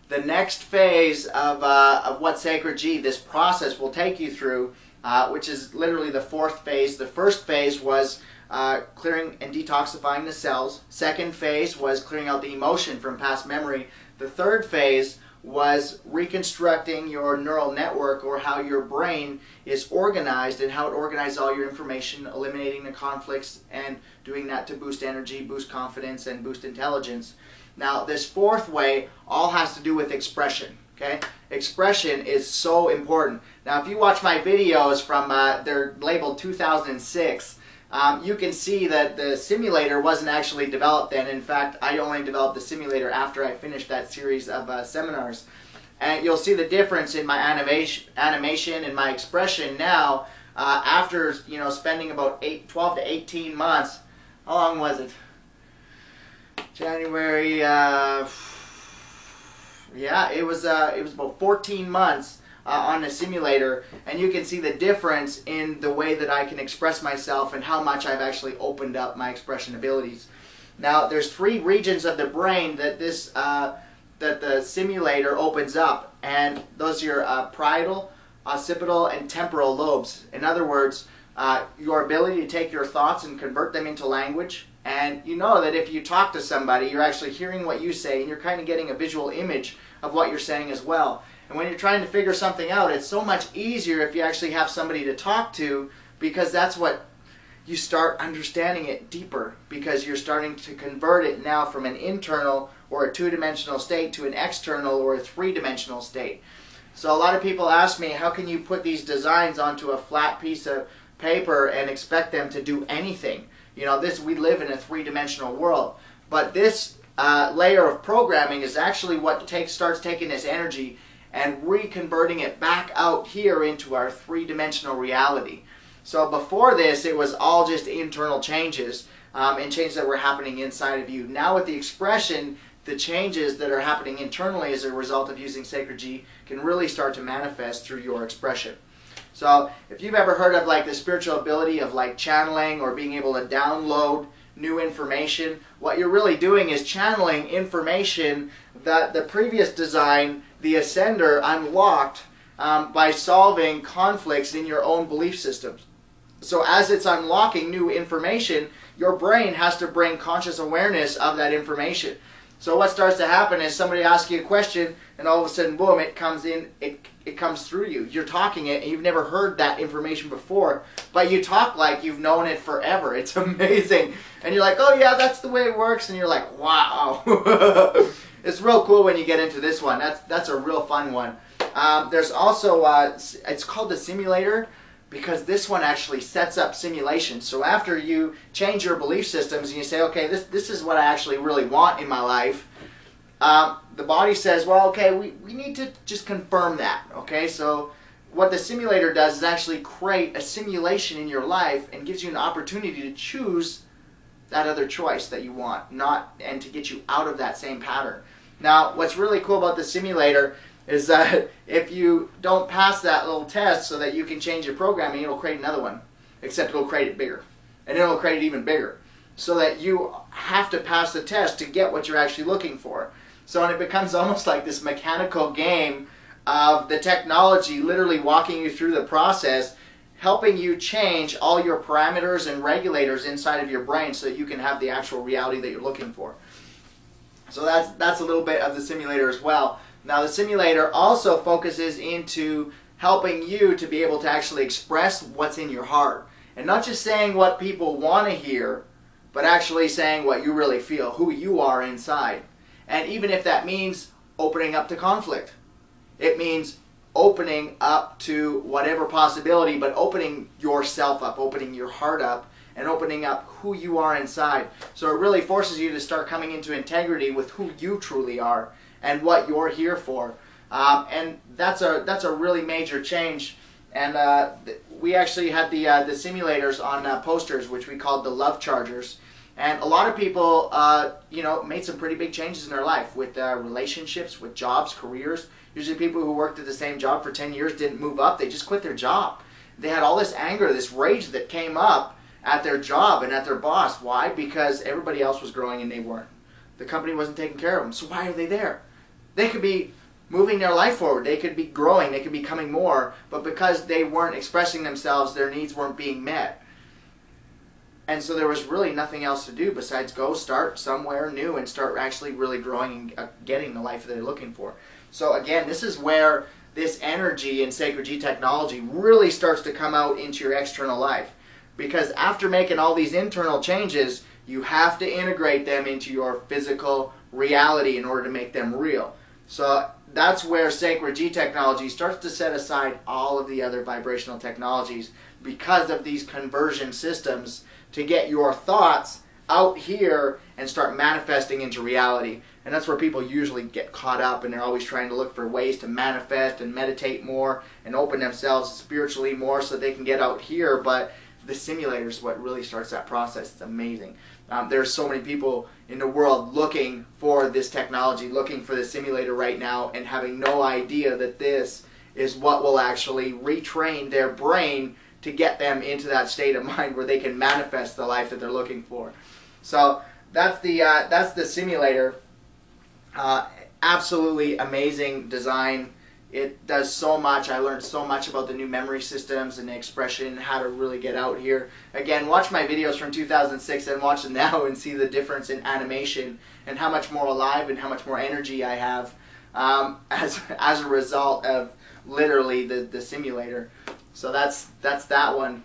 the next phase of what Sacred G, this process, will take you through, which is literally the fourth phase. The first phase was clearing and detoxifying the cells. Second phase was clearing out the emotion from past memory. The third phase was reconstructing your neural network, or how your brain is organized and how it organizes all your information, eliminating the conflicts and doing that to boost energy, boost confidence, and boost intelligence. Now, this fourth way all has to do with expression. Okay, expression is so important. Now, if you watch my videos from they're labeled 2006. You can see that the simulator wasn't actually developed then. In fact, I only developed the simulator after I finished that series of seminars. And you'll see the difference in my animation and my expression now after spending about 12 to 18 months. How long was it? January. Yeah, it was about 14 months. On the simulator, and you can see the difference in the way that I can express myself and how much I've actually opened up my expression abilities. Now, there's 3 regions of the brain that that the simulator opens up, and those are your parietal, occipital, and temporal lobes. In other words, your ability to take your thoughts and convert them into language. And you know that if you talk to somebody, you're actually hearing what you say, and you're kind of getting a visual image of what you're saying as well. And when you're trying to figure something out, it's so much easier if you actually have somebody to talk to, because that's what you start understanding it deeper, because you're starting to convert it now from an internal or a 2-dimensional state to an external or a 3-dimensional state. So a lot of people ask me, how can you put these designs onto a flat piece of paper and expect them to do anything? You know, we live in a 3-dimensional world. But this layer of programming is actually what starts taking this energy and reconverting it back out here into our 3-dimensional reality. So before this, it was all just internal changes and changes that were happening inside of you. Now with the expression, the changes that are happening internally as a result of using Sacred G can really start to manifest through your expression. So if you've ever heard of like the spiritual ability of like channeling or being able to download new information, what you're really doing is channeling information that the previous design, the Ascender, unlocked by solving conflicts in your own belief systems. So as it's unlocking new information, your brain has to bring conscious awareness of that information. So what starts to happen is somebody asks you a question, and all of a sudden, boom, it comes in, it comes through you. You're talking it, and you've never heard that information before, but you talk like you've known it forever. It's amazing. And you're like, oh yeah, that's the way it works, and you're like, wow. It's real cool when you get into this one. That's a real fun one. There's also, it's called the simulator, because this one actually sets up simulation. So after you change your belief systems and you say, okay, this is what I actually really want in my life, the body says, well, okay, we need to just confirm that. Okay, so what the simulator does is actually create a simulation in your life and gives you an opportunity to choose that other choice that you want, and to get you out of that same pattern. Now, what's really cool about the simulator is that if you don't pass that little test so that you can change your programming, it'll create another one, except it'll create it bigger. And it'll create it even bigger, so that you have to pass the test to get what you're actually looking for. So it becomes almost like this mechanical game of the technology literally walking you through the process, helping you change all your parameters and regulators inside of your brain so that you can have the actual reality that you're looking for. So that's a little bit of the simulator as well. Now the simulator also focuses into helping you to be able to actually express what's in your heart. And not just saying what people want to hear, but actually saying what you really feel, who you are inside. And even if that means opening up to conflict, it means opening up to whatever possibility, but opening yourself up, opening your heart up, and opening up who you are inside. So it really forces you to start coming into integrity with who you truly are and what you're here for. And that's a really major change. And we actually had the simulators on posters, which we called the love chargers. And a lot of people, made some pretty big changes in their life with relationships, with jobs, careers. Usually people who worked at the same job for 10 years didn't move up. They just quit their job. They had all this anger, this rage that came up at their job and at their boss. Why? Because everybody else was growing and they weren't. The company wasn't taking care of them. So why are they there? They could be moving their life forward. They could be growing, they could be becoming more, but because they weren't expressing themselves, their needs weren't being met. And so there was really nothing else to do besides go start somewhere new and start actually really growing and getting the life that they're looking for. So again, this is where this energy in Sacred G technology really starts to come out into your external life. Because after making all these internal changes, you have to integrate them into your physical reality in order to make them real. So that's where Sacred G technology starts to set aside all of the other vibrational technologies because of these conversion systems to get your thoughts out here and start manifesting into reality. And that's where people usually get caught up, and they're always trying to look for ways to manifest and meditate more and open themselves spiritually more so they can get out here. But the simulator is what really starts that process. It's amazing. There's so many people in the world looking for this technology, looking for the simulator right now, and having no idea that this is what will actually retrain their brain to get them into that state of mind where they can manifest the life that they're looking for. So that's the simulator. Absolutely amazing design. It does so much. I learned so much about the new memory systems and the expression, how to really get out here. Again, watch my videos from 2006 and watch them now and see the difference in animation and how much more alive and how much more energy I have as a result of literally the simulator. So that's that one.